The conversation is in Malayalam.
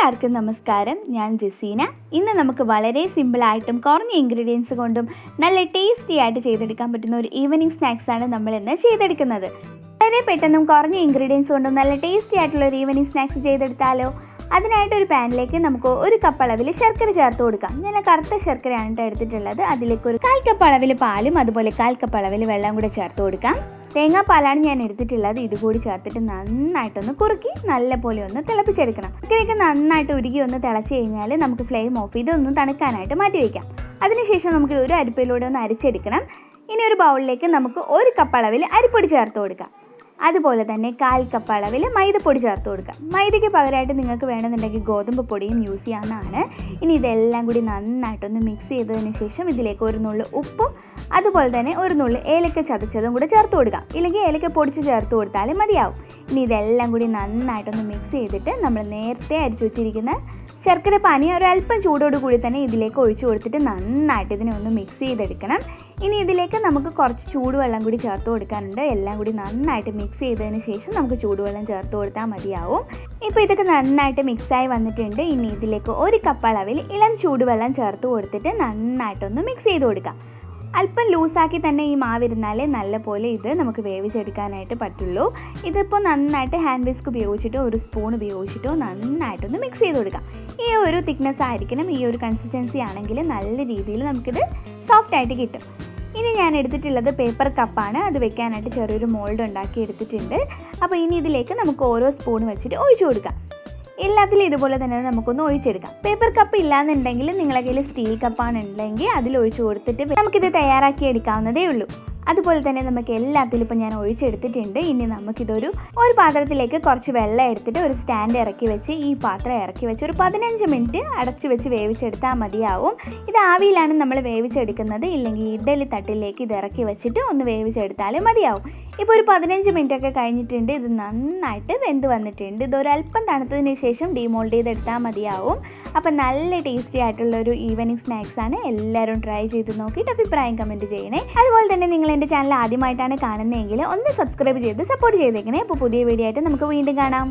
എല്ലാവർക്കും നമസ്കാരം. ഞാൻ ജസീന. ഇന്ന് നമുക്ക് വളരെ സിമ്പിളായിട്ടും കുറഞ്ഞ ഇൻഗ്രീഡിയൻസ് കൊണ്ടും നല്ല ടേസ്റ്റി ആയിട്ട് ചെയ്തെടുക്കാൻ പറ്റുന്ന ഒരു ഈവനിങ് സ്നാക്സാണ് നമ്മൾ ഇന്ന് ചെയ്തെടുക്കുന്നത്. വളരെ പെട്ടെന്നും കുറഞ്ഞ ഇൻഗ്രീഡിയൻസ് കൊണ്ടും നല്ല ടേസ്റ്റി ആയിട്ടുള്ള ഒരു ഈവനിങ് സ്നാക്സ് ചെയ്തെടുത്താലോ? അതിനായിട്ട് ഒരു പാനിലേക്ക് നമുക്ക് 1 കപ്പ് അളവിൽ ശർക്കര ചേർത്ത് കൊടുക്കാം. ഞാൻ കറുത്ത ശർക്കരയാണ് എടുത്തിട്ടുള്ളത്. അതിലേക്ക് ഒരു 1/4 കപ്പ് അളവിൽ പാലും അതുപോലെ 1/4 കപ്പ് അളവിൽ വെള്ളം കൂടെ ചേർത്ത് കൊടുക്കാം. തേങ്ങാപ്പാലാണ് ഞാൻ എടുത്തിട്ടുള്ളത്. ഇതുകൂടി ചേർത്തിട്ട് നന്നായിട്ടൊന്ന് കുറുക്കി നല്ലപോലെ ഒന്ന് തിളപ്പിച്ചെടുക്കണം. ഇങ്ങനെയൊക്കെ നന്നായിട്ട് ഉരുകി ഒന്ന് തിളച്ച് കഴിഞ്ഞാൽ നമുക്ക് ഫ്ലെയിം ഓഫ് ചെയ്ത് ഒന്ന് തണുക്കാനായിട്ട് മാറ്റി വയ്ക്കാം. അതിനുശേഷം നമുക്ക് ഒരു അരിപ്പയിലൂടെ ഒന്ന് അരിച്ചെടുക്കണം. ഇനി ഒരു ബൗളിലേക്ക് നമുക്ക് 1 കപ്പ് അളവിൽ അരിപ്പൊടി ചേർത്ത് കൊടുക്കാം. അതുപോലെ തന്നെ 1/4 കപ്പ് അളവിൽ മൈദപ്പൊടി ചേർത്ത് കൊടുക്കാം. മൈദയ്ക്ക് പകരമായിട്ട് നിങ്ങൾക്ക് വേണമെന്നുണ്ടെങ്കിൽ ഗോതമ്പ് പൊടിയും യൂസ് ചെയ്യാവുന്നതാണ്. ഇനി ഇതെല്ലാം കൂടി നന്നായിട്ടൊന്ന് മിക്സ് ചെയ്തതിന് ശേഷം ഇതിലേക്ക് ഒരു നുള്ളു ഉപ്പും അതുപോലെ തന്നെ ഒരു നുള്ളു ഏലക്ക ചതച്ചതും കൂടെ ചേർത്ത് കൊടുക്കാം. ഇല്ലെങ്കിൽ ഏലക്ക പൊടിച്ച് ചേർത്ത് കൊടുത്താലും മതിയാവും. ഇനി ഇതെല്ലാം കൂടി നന്നായിട്ടൊന്ന് മിക്സ് ചെയ്തിട്ട് നമ്മൾ നേരത്തെ അരിച്ചു വെച്ചിരിക്കുന്ന ശർക്കര പാനി ഒരല്പം ചൂടോട് കൂടി തന്നെ ഇതിലേക്ക് ഒഴിച്ചു കൊടുത്തിട്ട് നന്നായിട്ട് ഇതിനെ ഒന്ന് മിക്സ് ചെയ്തെടുക്കണം. ഇനി ഇതിലേക്ക് നമുക്ക് കുറച്ച് ചൂടുവെള്ളം കൂടി ചേർത്ത് കൊടുക്കാനുണ്ട്. എല്ലാം കൂടി നന്നായിട്ട് മിക്സ് ചെയ്തതിന് ശേഷം നമുക്ക് ചൂടുവെള്ളം ചേർത്ത് കൊടുത്താൽ മതിയാവും. ഇപ്പോൾ ഇതൊക്കെ നന്നായിട്ട് മിക്സായി വന്നിട്ടുണ്ട്. ഇനി ഇതിലേക്ക് 1 കപ്പ് അളവിൽ ഇളം ചൂടുവെള്ളം ചേർത്ത് കൊടുത്തിട്ട് നന്നായിട്ടൊന്ന് മിക്സ് ചെയ്ത് കൊടുക്കാം. അല്പം ലൂസാക്കി തന്നെ ഈ മാവിരുന്നാലേ നല്ലപോലെ ഇത് നമുക്ക് വേവിച്ചെടുക്കാനായിട്ട് പറ്റുള്ളൂ. ഇതിപ്പോൾ നന്നായിട്ട് ഹാൻഡ് വിസ്ക് ഉപയോഗിച്ചിട്ടോ ഒരു സ്പൂൺ ഉപയോഗിച്ചിട്ടോ നന്നായിട്ടൊന്ന് മിക്സ് ചെയ്ത് കൊടുക്കാം. ഈ ഒരു തിക്നെസ് ആയിരിക്കണം. ഈ ഒരു കൺസിസ്റ്റൻസി ആണെങ്കിൽ നല്ല രീതിയിൽ നമുക്കിത് സോഫ്റ്റായിട്ട് കിട്ടും. ഇനി ഞാൻ എടുത്തിട്ടുള്ളത് പേപ്പർ കപ്പാണ്. അത് വെക്കാനായിട്ട് ചെറിയൊരു മോൾഡ് ഉണ്ടാക്കി എടുത്തിട്ടുണ്ട്. അപ്പോൾ ഇനി ഇതിലേക്ക് നമുക്ക് ഓരോ സ്പൂൺ വെച്ചിട്ട് ഒഴിച്ചു കൊടുക്കാം. എല്ലാത്തിലും ഇതുപോലെ തന്നെ നമുക്കൊന്ന് ഒഴിച്ചെടുക്കാം. പേപ്പർ കപ്പ് ഇല്ലാന്നുണ്ടെങ്കിൽ നിങ്ങളുടെ കയ്യിൽ സ്റ്റീൽ കപ്പാണ് ഉണ്ടെങ്കിൽ അതിൽ ഒഴിച്ചു കൊടുത്തിട്ട് നമുക്കിത് തയ്യാറാക്കി എടുക്കാവുന്നതേ ഉള്ളൂ. അതുപോലെ തന്നെ നമുക്ക് എല്ലാത്തിലും ഇപ്പോൾ ഞാൻ ഒഴിച്ചെടുത്തിട്ടുണ്ട്. ഇനി നമുക്കിതൊരു പാത്രത്തിലേക്ക് കുറച്ച് വെള്ളം എടുത്തിട്ട് ഒരു സ്റ്റാൻഡ് ഇറക്കി വെച്ച് ഈ പാത്രം ഇറക്കി വെച്ച് ഒരു 15 മിനിറ്റ് അടച്ചു വെച്ച് വേവിച്ചെടുത്താൽ മതിയാവും. ഇത് ആവിയിലാണ് നമ്മൾ വേവിച്ചെടുക്കുന്നത്. ഇല്ലെങ്കിൽ ഇഡ്ഡലി തട്ടിലേക്ക് ഇത് ഇറക്കി വെച്ചിട്ട് ഒന്ന് വേവിച്ചെടുത്താലും മതിയാവും. ഇപ്പോൾ ഒരു 15 മിനിറ്റ് ഒക്കെ കഴിഞ്ഞിട്ടുണ്ട്. ഇത് നന്നായിട്ട് വെന്ത് വന്നിട്ടുണ്ട്. ഇതൊരല്പം തണുത്തതിന് ശേഷം ഡീമോൾഡ് ചെയ്തെടുത്താൽ മതിയാവും. അപ്പം നല്ല ടേസ്റ്റി ആയിട്ടുള്ളൊരു ഈവനിങ് സ്നാക്സാണ്. എല്ലാവരും ട്രൈ ചെയ്ത് നോക്കിയിട്ട് അഭിപ്രായം കമൻറ്റ് ചെയ്യണേ. അതുപോലെ തന്നെ നിങ്ങൾ എൻ്റെ ചാനൽ ആദ്യമായിട്ടാണ് കാണുന്നതെങ്കിൽ ഒന്ന് സബ്സ്ക്രൈബ് ചെയ്ത് സപ്പോർട്ട് ചെയ്തേക്കണേ. അപ്പോൾ പുതിയ വീഡിയോ ആയിട്ട് നമുക്ക് വീണ്ടും കാണാം.